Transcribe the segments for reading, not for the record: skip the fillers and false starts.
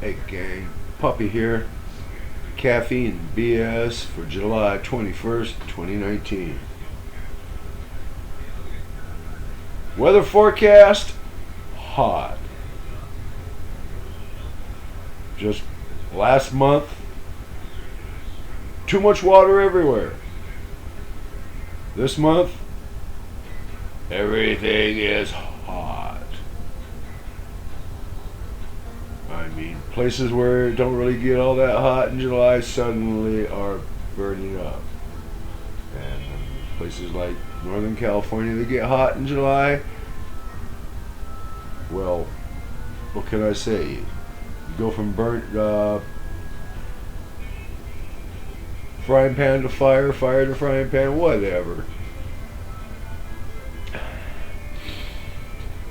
Hey gang, Puppy here. Caffeine BS for July 21st, 2019. Weather forecast, hot. Just last month, too much water everywhere. This month, everything is hot. I mean, places where it don't really get all that hot in July suddenly are burning up. And places like Northern California that get hot in July, well, what can I say? You go from burnt frying pan to fire, fire to frying pan, whatever.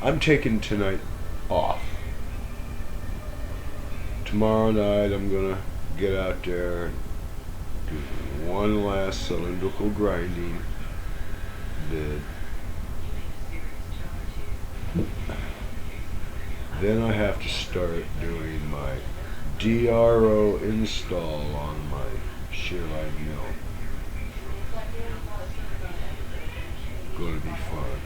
I'm taking tonight off. Tomorrow night I'm gonna get out there, do one last cylindrical grinding bit. Then I have to start doing my DRO install on my shear line mill. Gonna be fun.